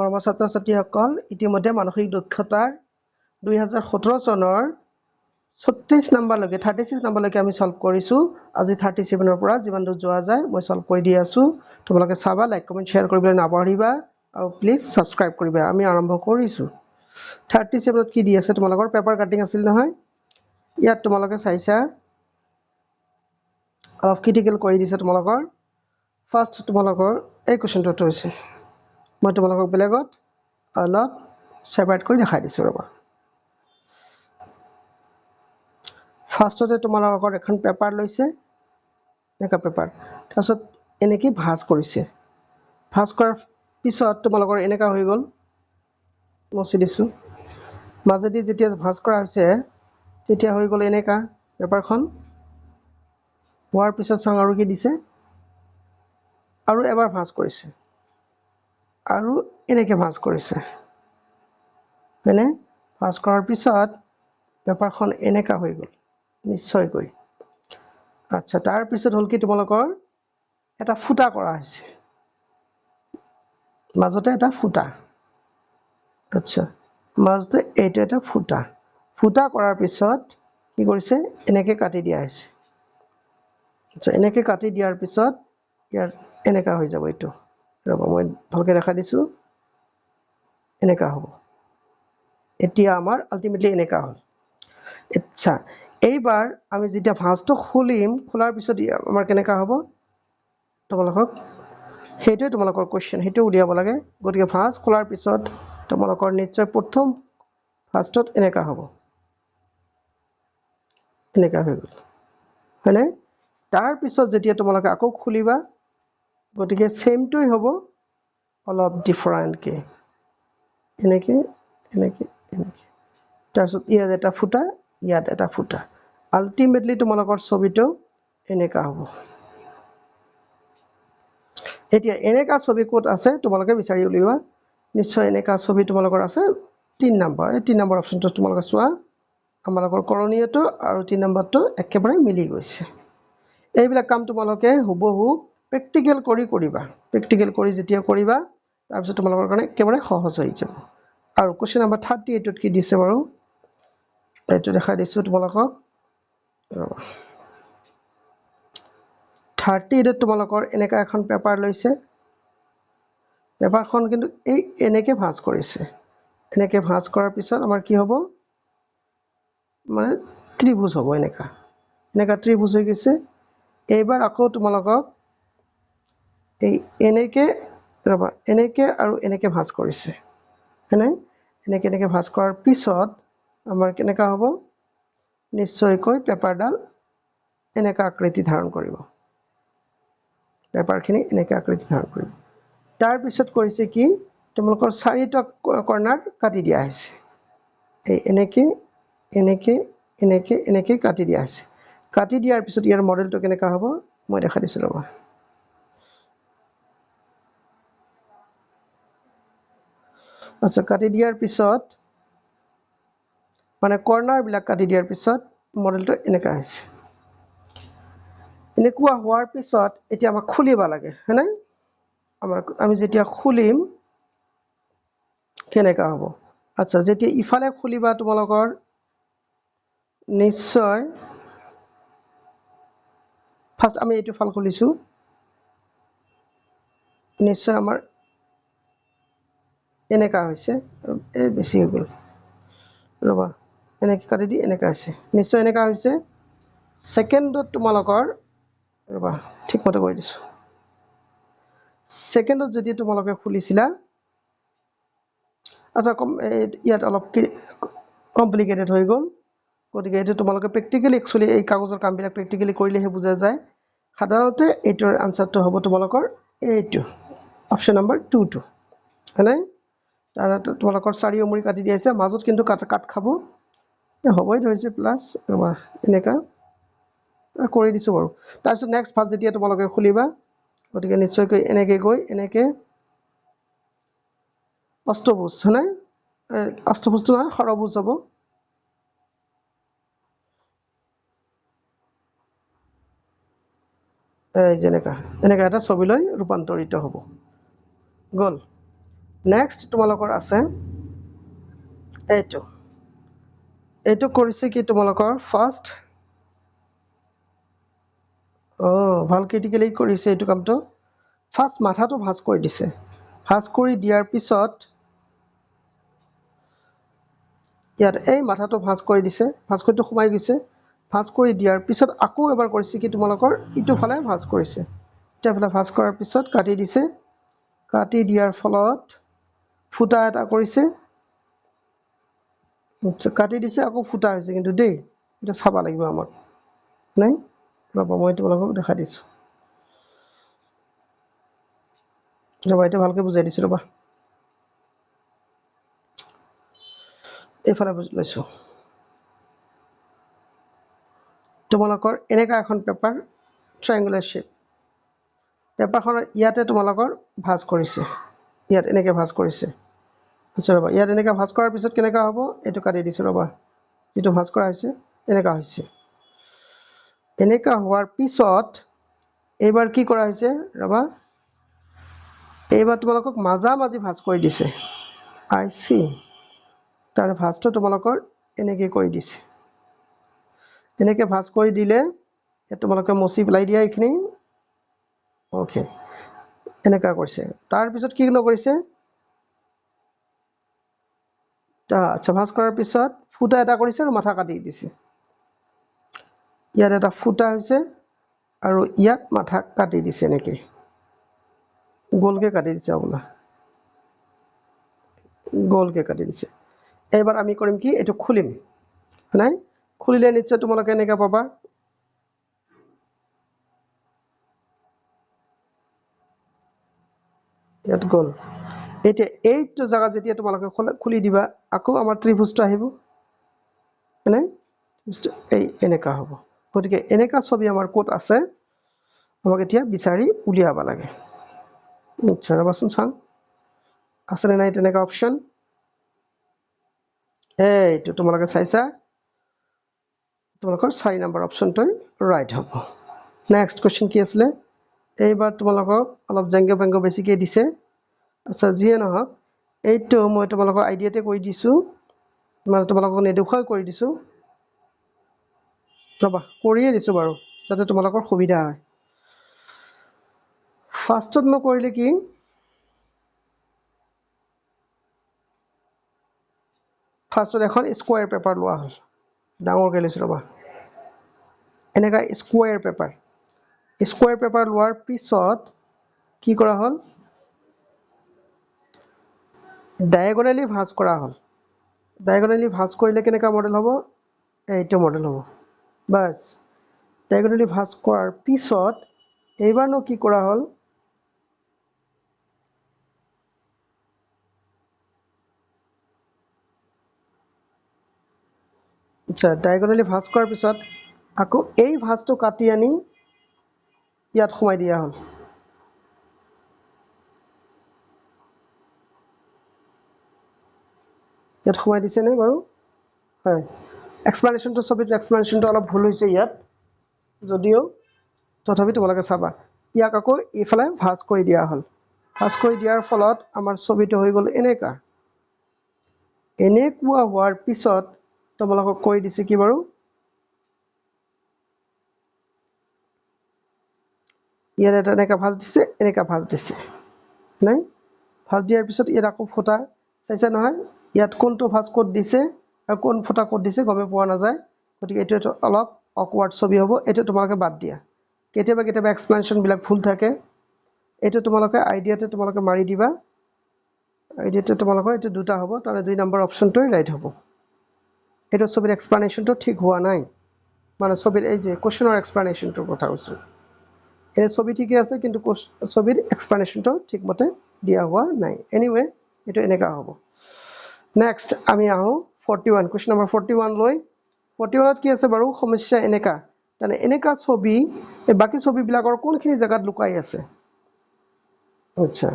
মৰমৰ ছাত্ৰ ছাত্ৰীসকল ইতিমধ্যে মানসিক দক্ষতাৰ 2017 চনৰ 36 নম্বৰলৈকে 36 নম্বৰলৈকে আমি সলভ কৰিছো আজি 37 পৰা যিমান দূৰ যোৱা যায় মই সলভ কৰি দি আছো তোমালোকে চাবা লাইক কমেন্ট শেয়াৰ কৰিবলৈ নাপাহৰিবা আৰু প্লিজ সাবস্ক্ৰাইব কৰিবা আমি আৰম্ভ কৰিছো 37ত কি দি আছে তোমালোকৰ পেপাৰ কাটিং আছিল নহয় ইয়াত তোমালোকে চাইছা অলপ ক্ৰিটিকেল কৰি দিছে তোমালোকৰ ফাৰ্স্ট তোমালোকৰ এই কোৱেশ্চনটো হৈছে মই তোমালোকক বেলেগত অলপ সেপাৰেট কৰি দেখাই দিছো ৰবা ফাৰ্স্টতে তোমালোকৰ এখন পেপাৰ লৈছে এনেকা পেপাৰ তাৰছত এনেকি ভাঁজ কৰিছে ভাঁজ কৰাৰ পিছত তোমালোকৰ এনেকা হৈ গল মছি দিছো মাজেদি যেতিয়া ভাঁজ কৰা হৈছে তেতিয়া হৈ গল এনেকা পেপাৰখন হোৱাৰ পিছত চাং আৰু কি দিছে আৰু এবাৰ ভাঁজ কৰিছে আৰু এনেকে ভাঁজ কৰিছে মানে ভাঁজ কৰাৰ পিছত পেপাৰখন এনেকা হৈ গল নিশ্চয়কৈ আচ্ছা তাৰ পিছত হল কি তোমালোকৰ এটা ফুটা কৰা হৈছে মাজতে এটা ফুটা আচ্ছা মাজতে এইটো এটা ফুটা ফুটা কৰাৰ পিছত কি কৰিছে এনেকে কাটি দিয়া হৈছে আচ্ছা এনেকে কাটি দিয়াৰ পিছত ইয়াৰ এনেকা হৈ যাব এইটো ৰবা মই ভালকে দেখা দিছো এনেকা হ'ব এতিয়া আমাৰ আলটিমেটলি এনেকা হ'ল আচ্ছা এইবাৰ আমি যেতিয়া ভাঁজটো খুলিম খোলাৰ পিছত আমাৰ কেনেকা হ'ব তোমালোকক হেইটোৱে তোমালোকৰ কোৱেশ্চন হেইটো উলিয়াব লাগে গতিকে ভাঁজ খোলাৰ পিছত তোমালোকৰ নিশ্চয় প্ৰথম ফাৰ্স্টত এনেকা হ'ব এনেকা হৈ গ'ল হয়নে তাৰ পিছত যেতিয়া তোমালোকে আকৌ খুলিবা গতিকে সেমটোই হ'ব অলপ ডিফাৰেন্ট কে এনেকে এনেকে এনেকে তাৰপিছত ইয়াত এটা ফুটা ইয়াত এটা ফুটা আলটিমেটলি তোমালোকৰ ছবিটো এনেকা হ'ব এতিয়া এনেকা ছবি কোড আছে তোমালোকে বিচাৰি উলিওৱা নিশ্চয় এনেকা ছবি তোমালোকৰ আছে 3 নম্বৰ এই 3 নম্বৰ অপচনটো তোমালোকে চোৱা আমালোকৰ কৰণীয়টো আৰু 3 নম্বৰটো একেবাৰে মিলি গৈছে এইবিলাক কাম তোমালোকে হুবহু প্ৰেক্টিকেল কৰি কৰিবা প্ৰেক্টিকেল কৰি যেতিয়া কৰিবা তাৰ পিছত তোমালোকৰ কাৰণে একেবাৰে সহজ হৈ যাব আৰু কোৱেশ্চন নম্বৰ 38ত কি দিছে বাৰু এইটো দেখাই দিছো তোমালোকক 38ত তোমালোকৰ এনেকা এখন পেপাৰ লৈছে পেপাৰখন কিন্তু এই এনেকে ভাঁজ কৰিছে এনেকে ভাঁজ কৰাৰ পিছত আমাৰ কি হ'ব মানে ত্ৰিভুজ হ'ব এনেকা এনেকা ত্ৰিভুজ হৈ গৈছে এইবাৰ আকৌ তোমালোকক এই এনেকে ৰবা এনেকে আৰু এনেকে ভাঁজ কৰিছে হয়নে এনেকে এনেকে ভাঁজ কৰাৰ পিছত আমাৰ কেনেকা হ'ব নিশ্চয়কৈ পেপাৰডাল এনেকা আকৃতি ধাৰণ কৰিব পেপাৰখিনি এনেকা আকৃতি ধাৰণ কৰিব তাৰ পিছত কৰিছে কি তোমালোকৰ চাৰিটা কৰ্নাৰ কাটি দিয়া হৈছে এই এনেকে এনেকে এনেকে এনেকে কাটি দিয়া হৈছে কাটি দিয়াৰ পিছত ইয়াৰ মডেলটো কেনেকা হ'ব মই দেখা দিছো ৰবা আচ্ছা কাটি দিয়াৰ পিছত মানে কৰ্নাৰ বিলাক কাটি দিয়াৰ পিছত মডেলটো এনেকা হৈছে এনেকুৱা হোৱাৰ পিছত এতিয়া আমাক খুলিব লাগে হয়নে আমি যেতিয়া খুলিম কেনেকা হ'ব আচ্ছা যেতিয়া ইফালে খুলিবা তোমালোকৰ নিশ্চয় ফাৰ্স্ট আমি এইটো ফাল খুলিছো নিশ্চয় আমাৰ এনেকা হৈছে এই বেছি হৈ গ'ল ৰবা এনেকে কাটি দি এনেকা হৈছে নিশ্চয় এনেকা হৈছে সেকেন্ডত তোমালোকৰ ৰবা ঠিক মতে কৰি দিছো সেকেন্ডত যদি তোমালোকে খুলিছিলা আচ্ছা ইয়াত অলপ কমপ্লিকেটেড হৈ গ'ল গতিকে এইটো তোমালোকে প্ৰেক্টিকেলি একচুয়ালি এই কাগজৰ কামবিলাক প্ৰেক্টিকেলি কৰিলেহে বুজা যায় সাধাৰণতে এইটোৰ আনসাৰটো হ'ব তোমালোকৰ এইটো অপচন নম্বৰ 2 টো হয়নে তাৰ তোমালোকৰ 4 অমুৰি কাটি দিয়া আছে মাজত কিন্তু কাট খাব হ'বই ধৰিছে প্লাস এনেকা কৰি দিছো বাৰু তাৰপিছত নেক্সট ফাৰ্স্ট যেতিয়া তোমালোকে খুলিবা গতিকে নিশ্চয়কৈ এনেকে গৈ এনেকে অষ্টভুজ হয়নে অষ্টভুজটো নহয় সৰভুজ হ'ব এই যেনেকা এনেকা এটা ছবিলৈ ৰূপান্তৰিত হ'ব গল নেক্সট তোমালোকৰ আছে এইটো কৰিছে কি তোমালোকৰ ফাৰ্ষ্ট ভাল ক্ৰিটিকেলি কৰিছে এইটো কামটো ফাৰ্ষ্ট মাথাটো ভাঁজ কৰি দিছে ভাঁজ কৰি দিয়াৰ পিছত ইয়াত এই মাথাটো ভাঁজ কৰি দিছে ভাঁজ কৰিটো সোমাই গৈছে ভাঁজ কৰি দিয়াৰ পিছত আকৌ এবাৰ কৰিছে কি তোমালোকৰ ইটো ফালে ভাঁজ কৰিছে এটা ফালে ভাঁজ কৰাৰ পিছত কাটি দিছে কাটি দিয়াৰ ফলত ফুটা এটা কৰিছে কাটি দিছে আকৌ ফুটা হৈছে কিন্তু দেই এটা চাব লাগিব আমাক নাই ৰ'ব মই তোমালোকক দেখাই দিছোঁ ৰ'বা এইটো ভালকৈ বুজাই দিছোঁ ৰ'বা এইফালে বুজি লৈছোঁ তোমালোকৰ এনেকা এখন পেপাৰ ট্ৰায়াঙ্গুলাৰ শ্বেপ পেপাৰখনৰ ইয়াতে তোমালোকৰ ভাঁজ কৰিছে ইয়াত এনেকৈ ভাঁজ কৰিছে আচ্ছা ৰ'বা ইয়াত এনেকৈ ভাঁজ কৰাৰ পিছত কেনেকুৱা হ'ব এইটো কাটি দিছোঁ ৰ'বা যিটো ভাঁজ কৰা হৈছে এনেকুৱা হৈছে এনেকুৱা হোৱাৰ পিছত এইবাৰ কি কৰা হৈছে ৰ'বা এইবাৰ তোমালোকক মাজামাজি ভাঁজ কৰি দিছে আই চি তাৰ ভাঁজটো তোমালোকৰ এনেকৈ কৰি দিছে এনেকৈ ভাঁজ কৰি দিলে তোমালোকে মচি পেলাই দিয়া এইখিনি অ'কে এনেকুৱা কৰিছে তাৰপিছত কি কৰিছে আচ্ছা ভাঁজ কৰাৰ পিছত ফুটা এটা কৰিছে আৰু মাথা কাটি দিছে ইয়াত এটা ফুটা হৈছে আৰু ইয়াত মাথা কাটি দিছে এনেকৈ গোলকৈ কাটি দিছে আপোনাৰ গোলকৈ কাটি দিছে এইবাৰ আমি কৰিম কি এইটো খুলিম নাই খুলিলে নিশ্চয় তোমালোকে এনেকৈ পাবা ইয়াত গ'ল এতিয়া এইটো জেগাত যেতিয়া তোমালোকে খুলি দিবা আকৌ আমাৰ ত্ৰিভুজটো আহিব নাই এই এনেকুৱা হ'ব গতিকে এনেকুৱা ছবি আমাৰ ক'ত আছে আমাক এতিয়া বিচাৰি উলিয়াব লাগে নিশ্চয় ৰ'বাচোন চাওঁ আছেনে নাই তেনেকুৱা অপশ্যন এইটো তোমালোকে চাইছা তোমালোকৰ 4 নম্বৰ অপশ্যনটোৱে ৰাইট হ'ব নেক্সট কুৱেশ্যন কি আছিলে এইবাৰ তোমালোকক অলপ জেংগ বেংগ বেছিকৈ দিছে আচ্ছা যিয়ে নহওক এইটো মই তোমালোকৰ আইডিয়াতে কৈ দিছোঁ মানে তোমালোকক নেদেখুৱাই কৰি দিছোঁ ৰ'বা কৰিয়ে দিছোঁ বাৰু যাতে তোমালোকৰ সুবিধা হয় ফাৰ্ষ্টত মই কৰিলে কি ফাৰ্ষ্টত এখন স্কুৱেৰ পেপাৰ লোৱা হ'ল ডাঙৰকৈ লৈছোঁ ৰ'বা এনেকুৱা স্কুৱেৰ পেপাৰ লোৱাৰ পিছত কি কৰা হ'ল ডায়েগনেলি ভাঁজ কৰা হ'ল ডায়েগনেলি ভাঁজ কৰিলে কেনেকুৱা মডেল হ'ব এইটো মডেল হ'ব বাছ ডায়েগনেলি ভাঁজ কৰাৰ পিছত এইবাৰনো কি কৰা হ'ল আচ্ছা ডায়েগনেলি ভাঁজ কৰাৰ পিছত আকৌ এই ভাঁজটো কাটি আনি ইয়াত সোমাই দিয়া হ'ল ইয়াত সোমাই দিছেনে বাৰু হয় এক্সপ্লেনেশ্যনটো ছবিটোৰ এক্সপ্লেনেশ্যনটো অলপ ভুল হৈছে ইয়াত যদিও তথাপি তোমালোকে চাবা ইয়াক আকৌ এইফালে ভাঁজ কৰি দিয়া হ'ল ভাঁজ কৰি দিয়াৰ ফলত আমাৰ ছবিটো হৈ গ'ল এনেকুৱা হোৱাৰ পিছত তোমালোকক কৈ দিছে কি বাৰু ইয়াত এটা এনেকুৱা ভাঁজ দিছে এনেকুৱা ভাঁজ দিছে নাই ভাঁজ দিয়াৰ পিছত ইয়াত আকৌ ফুটা চাইছে নহয় ইয়াত কোনটো ভাঁজ ক'ত দিছে আৰু কোন ফুটা ক'ত দিছে গমে পোৱা নাযায় গতিকে এইটো অলপ অকৱাৰ্ড ছবি হ'ব এইটো তোমালোকে বাদ দিয়া কেতিয়াবা কেতিয়াবা এক্সপ্লেনেশ্যনবিলাক ভুল থাকে এইটো তোমালোকে আইডিয়াতে তোমালোকে মাৰি দিবা আইডিয়াতে তোমালোকৰ এইটো দুটা হ'ব তাৰে 2 নম্বৰ অপশ্যনটোৱে ৰাইট হ'ব এইটো ছবিৰ এক্সপ্লেনেশ্যনটো ঠিক হোৱা নাই মানে ছবিৰ এই যে কুৱেশ্যনৰ এক্সপ্লেনেশ্যনটোৰ কথা কৈছোঁ এই ছবি ঠিকে আছে কিন্তু ছবিৰ এক্সপ্লেনেশ্যনটো ঠিকমতে দিয়া হোৱা নাই এনিৱে এইটো এনেকুৱা হ'ব নেক্সট আমি আহোঁ 41 কুৱেশ্যন নম্বৰ 41 লৈ 41ত কি আছে বাৰু সমস্যা এনেকুৱা মানে এনেকুৱা ছবি এই বাকী ছবিবিলাকৰ কোনখিনি জেগাত লুকাই আছে আচ্ছা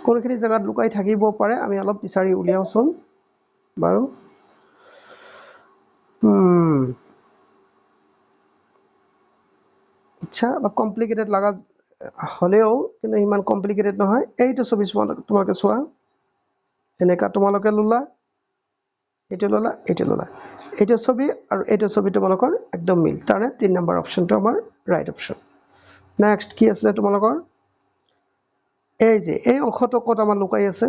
কোনখিনি জেগাত লুকাই থাকিব পাৰে আমি অলপ বিচাৰি উলিয়াওচোন বাৰু আচ্ছা অলপ কমপ্লিকেটেড লগা হ'লেও কিন্তু ইমান কমপ্লিকেটেড নহয় এইটো ছবি তোমালোকে চোৱা এনেকা তোমালোকে ললা এইটো ললা এইটো ললা এইটো ছবি আৰু এইটো ছবি তোমালোকৰ একদম মিল তাৰনে 3 নম্বৰ অপচনটো আমাৰ ৰাইট অপচন নেক্সট কি আছে তোমালোকৰ এই যে এই অংশটো কত আমাৰ লুকাই আছে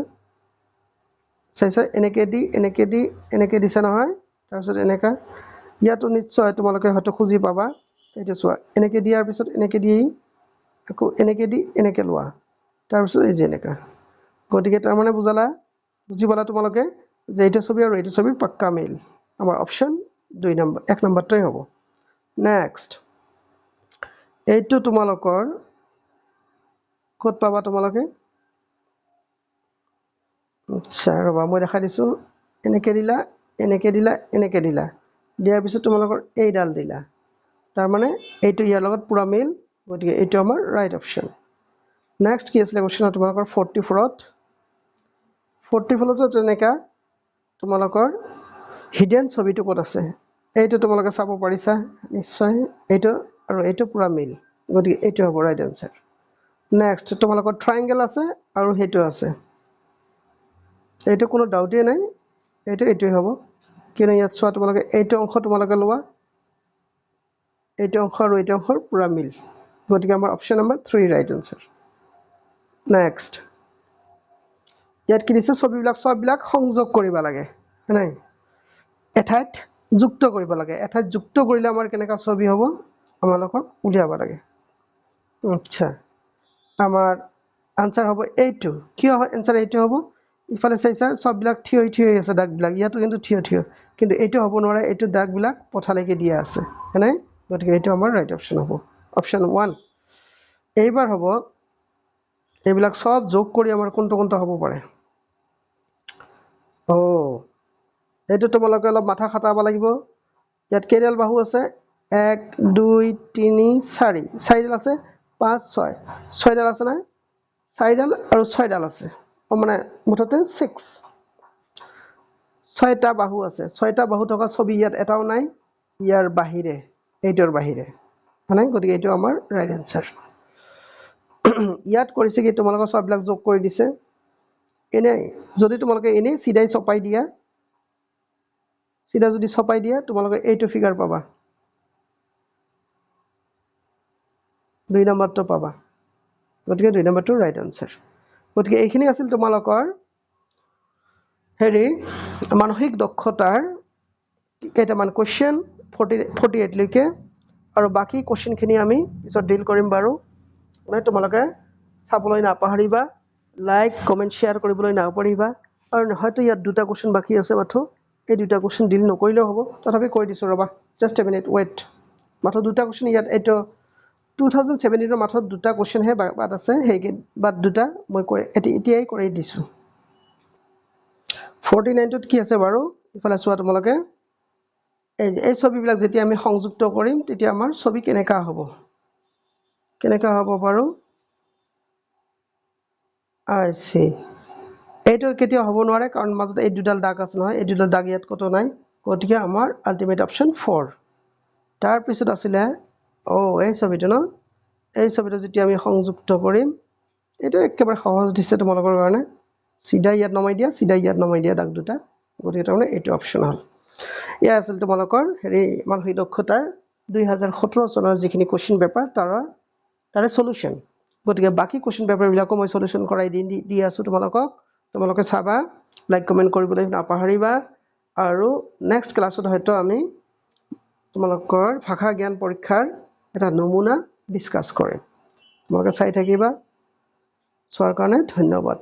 চাইছা এনেকে দিছে নহয় তাৰপিছত এনেকা ইয়াতো নিশ্চয় তোমালোকে হয়তো খুজি পাবা এইটো চোৱা এনেকে দিয়াৰ পিছত এনেকে দি আকৌ এনেকে দি এনেকে লোৱা তাৰপিছত এই যে এনেকা গতিকে তাৰ মানে বুজি পালা তোমালোকে যে এইটো ছবি আৰু এইটো ছবিৰ পাক্কা মিল আমাৰ অপচন 2 নম্বৰ 1 নম্বৰটোই হ'ব নেক্সট এইটো তোমালোকৰ ক'ত পাবা তোমালোকে আচ্ছা ৰবা মই দেখাই দিছো এনেকে দিলা দিয়াৰ পিছত তোমালোকৰ এইডাল দিলা তাৰ মানে এইটো ইয়াৰ লগত পুৰা মিল গতিকে এইটো আমাৰ ৰাইট অপচন নেক্সট কি আছে কোৱেশ্চন তোমালোকৰ 44ত তেনেকা তোমালোকৰ হিডেন ছবিটো ক'ত আছে এইটো তোমালোকে চাব পাৰিছা নিশ্চয় এইটো আৰু এইটো পুৰা মিল গতিকে এইটো হ'ব ৰাইট আনসাৰ নেক্সট তোমালোকৰ ট্ৰায়াঙ্গেল আছে আৰু হেতু আছে এইটো কোনো ডাউটে নাই এইটোৱে হ'ব কিনে ইয়াত চোৱা তোমালোকে এইটো অংশ তোমালোকে লোৱা এইটো অংশ আৰু এইটো অংশৰ পুৰা মিল গতিকে আমাৰ option number 3 right answer next ইয়াত কি দিছে সববিলাক সংযোগ কৰিব লাগে নাই এঠাইত যুক্ত কৰিব লাগে এঠাইত যুক্ত কৰিলে আমাৰ কেনেকা ছবি হ'ব আমালোকক উলিয়াব লাগে আচ্ছা আমাৰ আনসাৰ হ'ব এইটো কি হয় আনসাৰ এইটো হ'ব ইফালে চাইছা সববিলাক থিয় আছে দাগবিলাক ইয়াতো কিন্তু থিয় কিন্তু এইটো হ'ব নোৱাৰে এইটো দাগবিলাক পথালৈকে দিয়া আছে নাই গতিকে এইটো আমাৰ ৰাইট অপচন হ'ব অপচন 1 এইবাৰ হ'ব এইবিলাক সব যোগ কৰি আমাৰ কোনটো হ'ব পাৰে এইটো তোমালোকে অলপ মাথা খাটাব লাগিব ইয়াত কেইডাল বাহু আছে 1 2 3 4 চাৰিডাল আছে 5 6 ছয়ডাল আছে না চাৰিডাল আৰু ছয়ডাল আছে মানে মুঠতে 6 ছয়টা বাহু আছে ছয়টা বাহু থকা ছবি ইয়াত এটাও নাই ইয়াৰ বাহিৰে এইটোৰ বাহিৰে মানে গতিকে এইটো আমাৰ ৰাইট আনসাৰ ইয়াত কৰিছে কি তোমালোকৰ সববিলাক যোগ কৰি দিছে এনে যদি তোমালোকে এনে সিধাই চপাই দিয়া সিধা যদি চপাই দিয়া তোমালোকে এইটো ফিগাৰ পাবা 2 নম্বৰটো পাবা গতিকে 2 নম্বৰটো ৰাইট আনসাৰ গতিকে এইখিনি আছিল তোমালোকৰ হেৰি মানসিক দক্ষতাৰ কেইটামান কোৱেশ্চন 48 লৈকে আৰু বাকি কোৱেশ্চনখিনি আমি পিছত ডিল কৰিম বাৰু মানে তোমালোকে চাবলৈ নাপাহৰিবা লাইক কমেন্ট শেয়াৰ কৰিবলৈ নাপাহৰিবা আৰু হয়তো ইয়াত দুটা কোৱেশ্চন বাকি আছে মাথো এই দুটা কোৱেশ্চন ডিল নকৰিলেও হ'ব তথাপি কৈ দিছো ৰবা জাস্ট এ মিনিট ওয়েট মাথো দুটা কোৱেশ্চন ইয়াত এইটো 2017 ৰ মাথো দুটা কোৱেশ্চন হে বাদ আছে হেই বাদ দুটা মই এতিয়াই কৰি দিছো 49 ত কি আছে বাৰু ইফালে চোৱা তোমালোকে এই ছবিবিলাক যেতিয়া আমি সংযুক্ত কৰিম তেতিয়া আমাৰ ছবি কেনেকা হ'ব বাৰু আই সি এইটো কেতিয়া হ'ব নোৱাৰে কাৰণ মাজত এই দুডাল দাগ আছে নহয় এই দুডাল দাগ ইয়াত কত নাই গতিকে আমাৰ আল্টিমেট অপচন 4 তাৰ পিছত আছিল এই ছবিটো ন এই ছবিটো যেতিয়া আমি সংযুক্ত কৰিম এটা একেবাৰে সহজ দিছে তোমালোকৰ কাৰণে সিধা ইয়াত নমাই দিয়া দাগ দুটা গতিকে তাৰমানে এইটো অপচন হল ইয়া আছিল তোমালোকৰ হেৰি মানসিক দক্ষতাৰ 2017 চনৰ যিখিনি কোৱেশ্চন পেপাৰ তাৰে সলিউশন গতিকে বাকি কোৱেশ্চন পেপাৰ বিলাকো মই সলিউশন কৰাই দি আছো তোমালোকে চাবা লাইক কমেন্ট কৰিবলৈ নাপাহৰিবা আৰু নেক্সট ক্লাছত হয়তো আমি তোমালোকৰ ভাষা জ্ঞান পৰীক্ষাৰ এটা নমুনা ডিসকাস কৰিম তোমালোকে চাই থাকিবা চোৱাৰ কাৰণে ধন্যবাদ